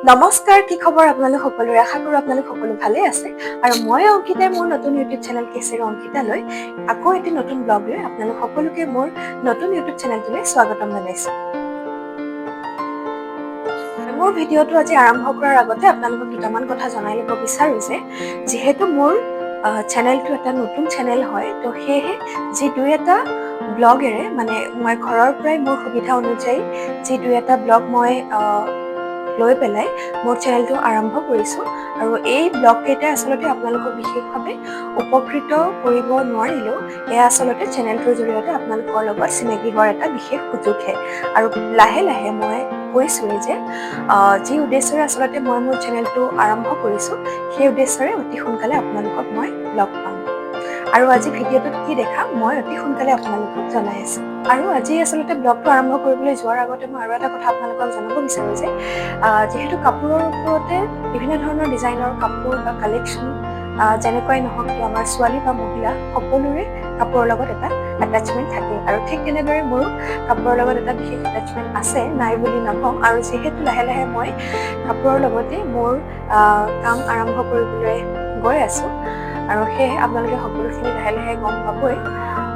নমস্কাৰ, কি খবৰ আপোনালোক সকলোৰে? আশা কৰোঁ আপোনালোক সকলো ভালে আছে। আৰু মই অংকিতাই মোৰ নতুন ইউটিউব চেনেল কেচিৰ অংকিতালৈ আকৌ এটি নতুন ব্লগ লৈ আপোনালোক সকলোকে মোৰ নতুন ইউটিউব চেনেলটোলৈ স্বাগতম জনাইছোঁ। মোৰ ভিডিঅ'টো আজি আৰম্ভ কৰাৰ আগতে আপোনালোকক দুটামান কথা জনাই ল'ব বিচাৰোঁ যে যিহেতু মোৰ চেনেলটো এটা নতুন চেনেল হয়, তো সেয়েহে যি দুই এটা ব্লগেৰে মানে মই ঘৰৰ পৰাই মোৰ সুবিধা অনুযায়ী যি দুই এটা ব্লগ মই লৈ পেলাই মোৰ চেনেলটো আৰম্ভ কৰিছোঁ। আৰু এই ব্লগকেইটাই আচলতে আপোনালোকক বিশেষভাৱে উপকৃত কৰিব নোৱাৰিলেও এয়া আচলতে চেনেলটোৰ জৰিয়তে আপোনালোকৰ লগত চিনাকি হোৱাৰ এটা বিশেষ সুযোগহে। আৰু লাহে লাহে মই কৈছোঁৱেই যে যি উদ্দেশ্যৰে আচলতে মই মোৰ চেনেলটো আৰম্ভ কৰিছোঁ সেই উদ্দেশ্যৰে অতি সোনকালে আপোনালোকক মই লগ পাম। আৰু আজি ভিডিঅ'টোত কি দেখাম মই অতি সোনকালে আপোনালোকক জনাই আছোঁ। আৰু আজি আচলতে ব্লগটো আৰম্ভ কৰিবলৈ যোৱাৰ আগতে মই আৰু এটা কথা আপোনালোকক জনাব বিচাৰোঁ যে যিহেতু কাপোৰৰ ওপৰতে বিভিন্ন ধৰণৰ ডিজাইনৰ কাপোৰ বা কালেকশ্যন যেনেকুৱাই নহওক কিয় আমাৰ ছোৱালী বা মহিলা সকলোৰে কাপোৰৰ লগত এটা এটাচমেণ্ট থাকে। আৰু ঠিক তেনেদৰে মোৰো কাপোৰৰ লগত এটা বিশেষ এটাচমেণ্ট আছে, নাই বুলি নকওঁ। আৰু যিহেতু লাহে লাহে মই কাপোৰৰ লগতে মোৰ কাম আৰম্ভ কৰিবলৈ গৈ আছোঁ আৰু সেয়েহে আপোনালোকে সকলোখিনি লাহে লাহে গম পাবই।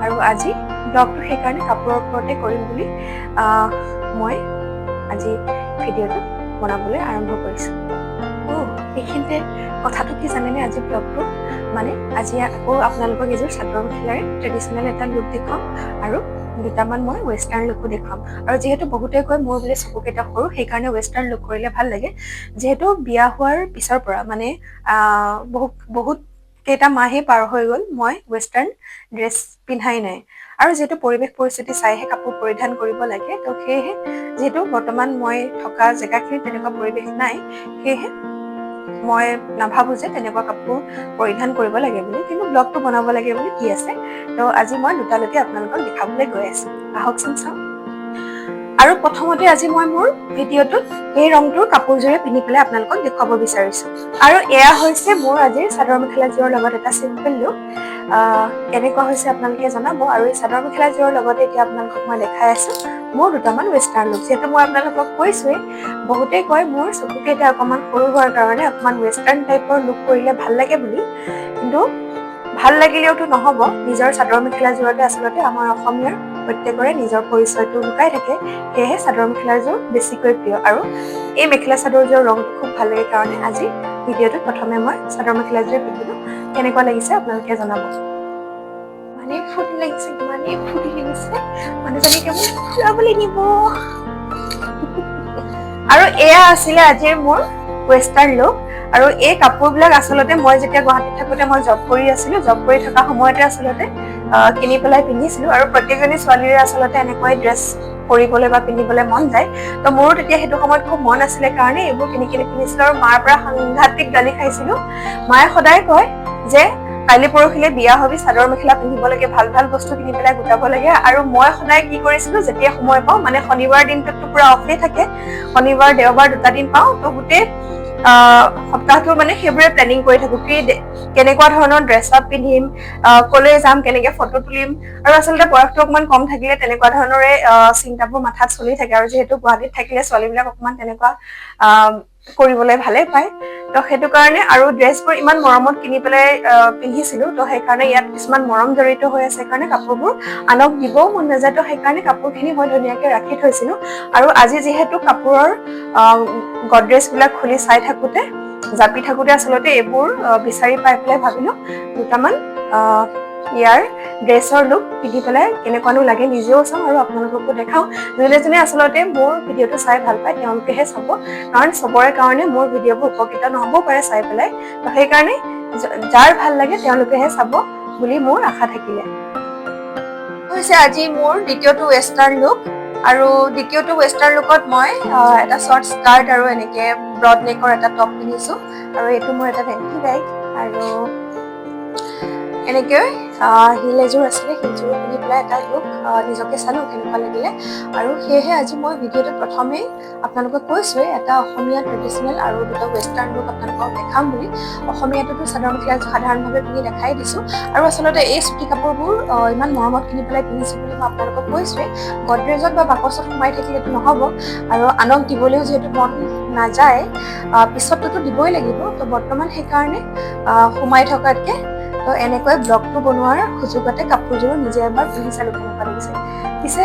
আৰু আজি ব্লগটো সেইকাৰণে কাপোৰৰ ওপৰতে কৰিম বুলি মই আজি ভিডিঅ'টো বনাবলৈ আৰম্ভ কৰিছোঁ। এইখিনিতে কথাটো কি জানেনে, আজি ব্লগটো মানে আজি আকৌ আপোনালোকক এযোৰ চাদৰ মেখেলাৰে ট্ৰেডিশ্যনেল এটা লুক দেখুৱাম আৰু দুটামান মই ৱেষ্টাৰ্ণ লুকো দেখুৱাম। আৰু যিহেতু বহুতে কয় মোৰ বোলে চকুকেইটা সৰু, সেইকাৰণে ৱেষ্টাৰ্ণ লুক কৰিলে ভাল লাগে। যিহেতু বিয়া হোৱাৰ পিছৰ পৰা মানে বহুত কেইটা মাহেই পাৰ হৈ গ'ল মই ৱেষ্টাৰ্ণ ড্ৰেছ পিন্ধাই নাই। আৰু যিহেতু পৰিৱেশ পৰিস্থিতি চাইহে কাপোৰ পৰিধান কৰিব লাগে, তো সেয়েহে যিহেতু বৰ্তমান মই থকা জেগাখিনিত তেনেকুৱা পৰিৱেশ নাই, সেয়েহে মই নাভাবোঁ যে তেনেকুৱা কাপোৰ পৰিধান কৰিব লাগে বুলি, কিন্তু ব্লগটো বনাব লাগে বুলি কি আছে। তো আজি মই দুটালৈকে আপোনালোকক দেখাবলৈ গৈ আছোঁ। আহকচোন চাওঁ। আৰু প্ৰথমতে আজি মই মোৰ ভিডিঅ'টোত এই ৰংটোৰ কাপোৰযোৰে পিন্ধি পেলাই আপোনালোকক দেখুৱাব বিচাৰিছোঁ। আৰু এয়া হৈছে মোৰ আজিৰ চাদৰ মেখেলাযোৰৰ লগত এটা চিম্পল লুক। কেনেকুৱা হৈছে আপোনালোকে জনাব। আৰু এই চাদৰ মেখেলাযোৰৰ লগতে এতিয়া আপোনালোকক মই দেখাই আছোঁ মোৰ দুটামান ৱেষ্টাৰ্ণ লুক। যিহেতু মই আপোনালোকক কৈছোঁৱেই, বহুতেই কয় মোৰ চকুকেইটা অকণমান সৰু হোৱাৰ কাৰণে অকণমান ৱেষ্টাৰ্ণ টাইপৰ লুক কৰিলে ভাল লাগে বুলি, কিন্তু ভাল লাগিলেওতো নহ'ব। নিজৰ চাদৰ মেখেলাযোৰতে আচলতে আমাৰ অসমীয়াৰ প্ৰত্যেকৰে নিজৰ পৰিচয়টো লুকাই থাকে। সেয়েহে চাদৰ মেখেলাযোৰ বেছিকৈ প্ৰিয়। আৰু এই মেখেলা চাদৰযোৰৰ ৰংটো খুব ভাল লাগে কাৰণে আজি ভিডিঅ'টোত প্ৰথমে মই চাদৰ মেখেলাযোৰে পিন্ধিলোঁ। কেনেকুৱা লাগিছে আপোনালোকে জনাব। ইমানেই ফূৰ্তি লাগিছে, ইমানেই ফূৰ্তি লাগিছে, মানুহজনী কেৱল ফুৰাবলৈ নিব। আৰু এয়া আছিলে আজিৰ মোৰ ৱেষ্টাৰ্ণ লুক। আৰু এই কাপোৰবিলাক আচলতে মই যেতিয়া গুৱাহাটীত থাকোঁতে মই জব কৰি আছিলোঁ, জব কৰি থকা সময়তে আচলতে কিনি পেলাই পিন্ধিছিলোঁ। আৰু প্ৰত্যেকজনী ছোৱালীৰে আচলতে এনেকুৱাই ড্ৰেছ কৰিবলৈ বা পিন্ধিবলৈ মন যায়। তো মোৰো তেতিয়া সেইটো সময়ত খুব মন আছিলে কাৰণে এইবোৰ কিনি পিন্ধিছিলোঁ। আৰু মাৰ পৰা সাংঘাতিক গালি খাইছিলোঁ। মায়ে সদায় কয় যে কালি পৰহিলে বিয়া হবি, চাদৰ মেখেলা পিন্ধিব লাগে, ভাল ভাল বস্তু কিনি পেলাই গোটাব লাগে। আৰু মই সদায় কি কৰিছিলোঁ, যেতিয়া সময় পাওঁ, মানে শনিবাৰ দিনটোতো পুৰা অফেই থাকে, শনিবাৰ দেওবাৰ দুটা দিন পাওঁ, তো গোটেই সপ্তাহটোৰ মানে সেইবোৰে প্লেনিং কৰি থাকোঁ কি কেনেকুৱা ধৰণৰ ড্ৰেছ আপ পিন্ধিম, কলৈ যাম, কেনেকে ফটো তুলিম। আৰু আচলতে বয়সটো অকণমান কম থাকিলে তেনেকুৱা ধৰণৰে চিন্তাবোৰ মাথাত চলি থাকে। আৰু যিহেতু গুৱাহাটীত থাকিলে ছোৱালীবিলাক অকণমান তেনেকুৱা কৰিবলৈ ভালেই পায়। তো সেইটো কাৰণে আৰু ড্ৰেছবোৰ ইমান মৰমত কিনি পেলাই পিন্ধিছিলোঁ। তো সেইকাৰণে ইয়াত কিছুমান মৰম জড়িত হৈ আছে কাৰণে কাপোৰবোৰ আনক দিবও মন নাযায়। তো সেইকাৰণে কাপোৰখিনি মই ধুনীয়াকৈ ৰাখি থৈছিলোঁ। আৰু আজি যিহেতু কাপোৰৰ গডৰেজবিলাক খুলি চাই থাকোঁতে, জাপি থাকোঁতে আচলতে এইবোৰ বিচাৰি পাই পেলাই ভাবিলোঁ দুটামান ইয়াৰ ড্ৰেছৰ লুক পিন্ধি পেলাই কেনেকুৱানো লাগে নিজেও চাওঁ আৰু আপোনালোককো দেখাওঁ। যোনে যোনে আচলতে মোৰ ভিডিঅ'টো চাই ভাল পায় তেওঁলোকেহে চাব, কাৰণ চবৰে কাৰণে মোৰ ভিডিঅ'বোৰ উপকৃত নহ'বও পাৰে চাই পেলাই। তো সেইকাৰণে যাৰ ভাল লাগে তেওঁলোকেহে চাব বুলি মোৰ আশা থাকিলে। হৈছে আজি মোৰ দ্বিতীয়টো ৱেষ্টাৰ্ণ লুক। আৰু দ্বিতীয়টো ৱেষ্টাৰ্ণ লুকত মই এটা শ্বৰ্ট স্কাৰ্ট আৰু এনেকৈ ব্ৰড নেকৰ এটা টপ পিন্ধিছোঁ। আৰু এইটো মোৰ এটা ভেণ্টি বেগ। আৰু এনেকৈ হিল এযোৰ আছিলে, হিলযোৰ পিন্ধি পেলাই এটা লুক নিজকে চালোঁ কেনেকুৱা লাগিলে। আৰু সেয়েহে আজি মই ভিডিঅ'টো প্ৰথমেই আপোনালোকক কৈছোঁৱেই এটা অসমীয়া ট্ৰেডিশ্যনেল আৰু দুটা ৱেষ্টাৰ্ণ লুক আপোনালোকক দেখাম বুলি। অসমীয়াটোতো চাদৰ মেখেলা সাধাৰণভাৱে পিন্ধি দেখাই দিছোঁ। আৰু আচলতে এই চুটি কাপোৰবোৰ ইমান মৰমত কিনি পেলাই পিন্ধিছোঁ বুলি মই আপোনালোকক কৈছোঁৱেই। গডৰেজত বা বাকচত সোমাই থাকিলেতো নহ'ব, আৰু আনক দিবলৈও যিহেতু মন নাযায়, পিছততো দিবই লাগিব। তো বৰ্তমান সেইকাৰণে সোমাই থকাতকে তো এনেকৈ ব্লগটো বনোৱাৰ সুযোগতে কাপোৰযোৰ নিজে এবাৰ পিন্ধি চালোঁ কেনেকুৱা লাগিছে। পিছে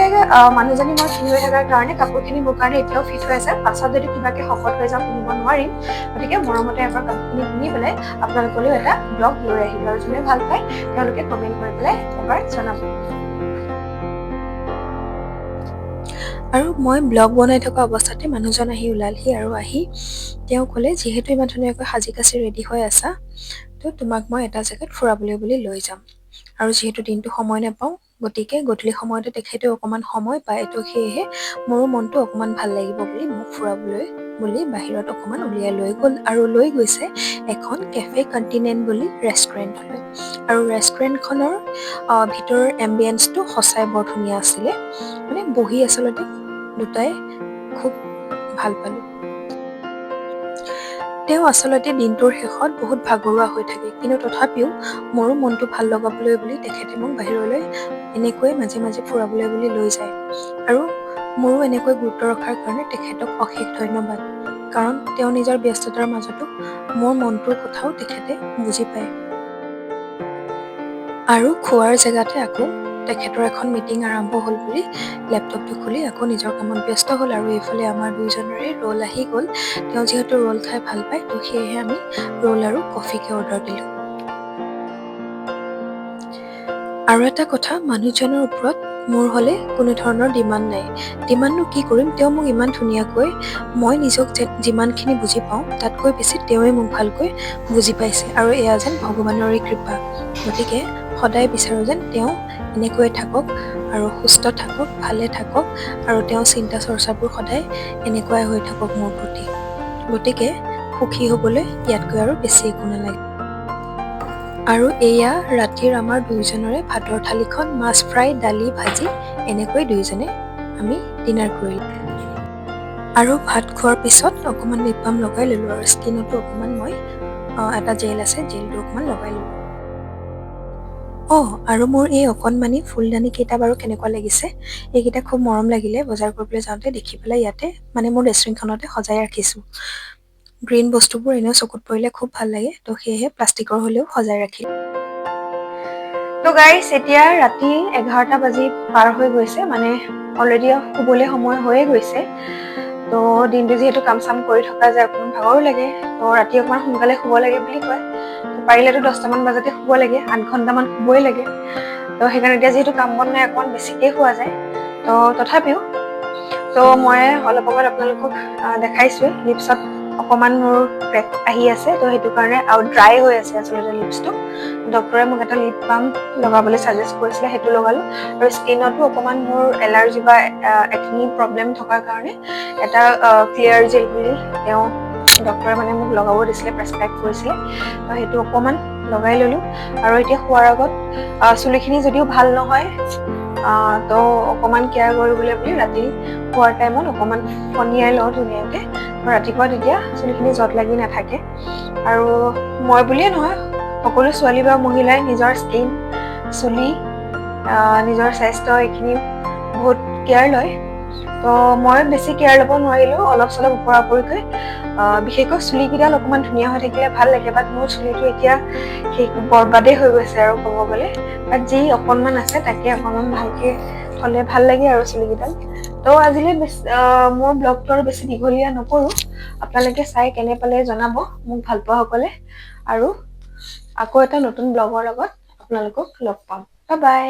মানুহজনী মই ফ্ৰী হৈ থকাৰ কাৰণে কাপোৰখিনি মোৰ কাৰণে এতিয়াও ফিট হৈ আছে। পাছত যদি কিবাকে শকত হৈ যাওঁ পিন্ধিব নোৱাৰিম, গতিকে মৰমতে এবাৰ কাপোৰখিনি পিন্ধি পেলাই আপোনালোকলৈও এটা ব্লগ লৈ আহিলোঁ। আৰু যোনে ভাল পায় তেওঁলোকে কমেণ্ট কৰি পেলাই এবাৰ জনাব। আৰু মই ব্লগ বনাই থকা অৱস্থাতে মানুহজন আহি ওলালহি আৰু আহি তেওঁ ক'লে, যিহেতু ইমান ধুনীয়াকৈ সাজি কাচি ৰেডি হৈ আছা, তো তোমাক মই এটা জেগাত ফুৰাবলৈ বুলি লৈ যাম। আৰু যিহেতু দিনটো সময় নাপাওঁ, গতিকে গধূলি সময়তে তেখেতেও অকণমান সময় পায়, তো সেয়েহে মোৰো মনটো অকণমান ভাল লাগিব বুলি মোক ফুৰাবলৈ বুলি বাহিৰত অকণমান উলিয়াই লৈ গ'ল। আৰু লৈ গৈছে এখন কেফে কণ্টিনেণ্ট বুলি ৰেষ্টুৰেণ্টলৈ। আৰু ৰেষ্টুৰেণ্টখনৰ ভিতৰৰ এম্বিয়েন্সটো সঁচাই বৰ ধুনীয়া আছিলে। মানে বহি আচলতে দুটাই খুব ভাল পালোঁ। তেওঁ আচলতে দিনটোৰ শেষত বহুত ভাগৰুৱা হৈ থাকে, কিন্তু তথাপিও মোৰো মনটো ভাল লগাবলৈ বুলি তেখেতে মোক বাহিৰলৈ এনেকৈ মাজে মাজে ফুৰাবলৈ বুলি লৈ যায়। আৰু মোৰো এনেকৈ গুৰুত্ব ৰখাৰ কাৰণে তেখেতক অশেষ ধন্যবাদ, কাৰণ তেওঁ নিজৰ ব্যস্ততাৰ মাজতো মোৰ মনটোৰ কথাও তেখেতে বুজি পায়। আৰু খোৱাৰ জেগাতে আকৌ তেখেতৰ এখন মিটিং আৰম্ভ হ'ল বুলি লেপটপটো খুলি আকৌ নিজৰ কামত ব্যস্ত হ'ল। আৰু এইফালে আমাৰ দুয়োজনৰে ৰোল আহি গ'ল। তেওঁ যিহেতু ৰোল খাই ভাল পায়, তো সেয়েহে আমি ৰোল আৰু কফিকে অৰ্ডাৰ দিলোঁ। আৰু এটা কথা, মানুহজনৰ ওপৰত মোৰ হ'লে কোনো ধৰণৰ ডিমাণ্ড নাই। ডিমাণ্ডনো কি কৰিম, তেওঁ মোক ইমান ধুনীয়াকৈ, মই নিজক যিমানখিনি বুজি পাওঁ তাতকৈ বেছি তেওঁৱে মোক ভালকৈ বুজি পাইছে। আৰু এয়া যেন ভগৱানৰে কৃপা। গতিকে সদায় বিচাৰোঁ যেন তেওঁ এনেকৈয়ে থাকক আৰু সুস্থ থাকক, ভালে থাকক, আৰু তেওঁ চিন্তা চৰ্চাবোৰ সদায় এনেকুৱাই হৈ থাকক মোৰ প্ৰতি। গতিকে সুখী হ'বলৈ ইয়াতকৈ আৰু বেছি একো নালাগে। আৰু এয়া ৰাতিৰ আমাৰ দুয়োজনৰে ভাতৰ থালিখন, মাছ ফ্ৰাই, দালি, ভাজি, এনেকৈ দুয়োজনে আমি ডিনাৰ কৰিলোঁ। আৰু ভাত খোৱাৰ পিছত অকণমান লিপ বাম লগাই ল'লোঁ, আৰু স্কিনতো অকণমান মই এটা জেল আছে, জেলটো অকণমান লগাই ল'লোঁ। আৰু মোৰ এই অকণমানি ফুলদানি কেইটা বাৰু কেনেকুৱা লাগিছে? এইকেইটা খুব মৰম লাগিলে বজাৰ কৰিবলৈ যাওঁতে দেখি পেলাই ইয়াতে, মানে মোৰ ড্ৰেছিংখনতে সজাই ৰাখিছোঁ। গ্ৰীণ বস্তুবোৰ এনেও চকুত পৰিলে খুব ভাল লাগে, তো সেয়েহে প্লাষ্টিকৰ হ'লেও সজাই ৰাখিলোঁ। তো গাইছ, এতিয়া ৰাতি 11টা বাজি পাৰ হৈ গৈছে, মানে অলৰেডি শুবলৈ সময় হৈয়ে গৈছে। তো দিনটো যিহেতু কাম চাম কৰি থকা যায়, অকণমান ভাগৰো লাগে, তো ৰাতি অকণমান সোনকালে শুব লাগে বুলি কয়। পাৰিলেতো 10টামান বজাতে শুব লাগে, 8 ঘণ্টামান শুবই লাগে। তো সেইকাৰণে এতিয়া যিহেতু কাম বন নাই, অকণমান বেছিকৈ শুৱা যায়। তো তথাপিও মই অলপ আগত আপোনালোকক দেখাইছোৱে, লিপছত অকণমান মোৰ ক্ৰেক আহি আছে, তো সেইটো কাৰণে আৰু ড্ৰাই হৈ আছে আচলতে লিপছটো। ডক্টৰে মোক এটা লিপ বাম লগাবলৈ ছাজেষ্ট কৰিছিলে, সেইটো লগালোঁ। আৰু স্কিনতো অকণমান মোৰ এলাৰ্জি বা একনি প্ৰব্লেম থকাৰ কাৰণে এটা ক্লিয়াৰ জেল বুলি তেওঁ ডক্টৰে মানে মোক লগাব দিছিলে, প্ৰেছক্ৰাইব কৰিছিলে। তো সেইটো অকণমান লগাই ল'লোঁ। আৰু এতিয়া শোৱাৰ আগত চুলিখিনি যদিও ভাল নহয়, তো অকণমান কেয়াৰ কৰিবলৈ বুলি ৰাতি শোৱাৰ টাইমত অকণমান ফণিয়াই লওঁ ধুনীয়াকৈ। ৰাতিপুৱা তেতিয়া চুলিখিনি জট লাগি নাথাকে। আৰু মই বুলিয়ে নহয়, সকলো ছোৱালী বা মহিলাই নিজৰ স্কিন, চুলি, নিজৰ স্বাস্থ্য এইখিনি বহুত কেয়াৰ লয়। তো মই বেছি কেয়াৰ ল'ব নোৱাৰিলেও অলপ চলপ ওপৰা ওপৰিকৈ, বিশেষকৈ চুলিকেইডাল অকণমান ধুনীয়া হৈ থাকিলে ভাল লাগে। বাট মোৰ চুলিটো এতিয়া সেই বৰবাদেই হৈ গৈছে আৰু ক'ব গ'লে। বাট যি অকণমান আছে তাকে অকণমান ভালকৈ থ'লে ভাল লাগে আৰু চুলিকেইডাল। তো আজিলৈ মোৰ ব্লগটো আৰু বেছি দীঘলীয়া নকৰোঁ। আপোনালোকে চাই কেনে পালে জনাব মোক ভাল পোৱাসকলে। আৰু আকৌ এটা নতুন ব্লগৰ লগত আপোনালোকক লগ পাম। Bye bye.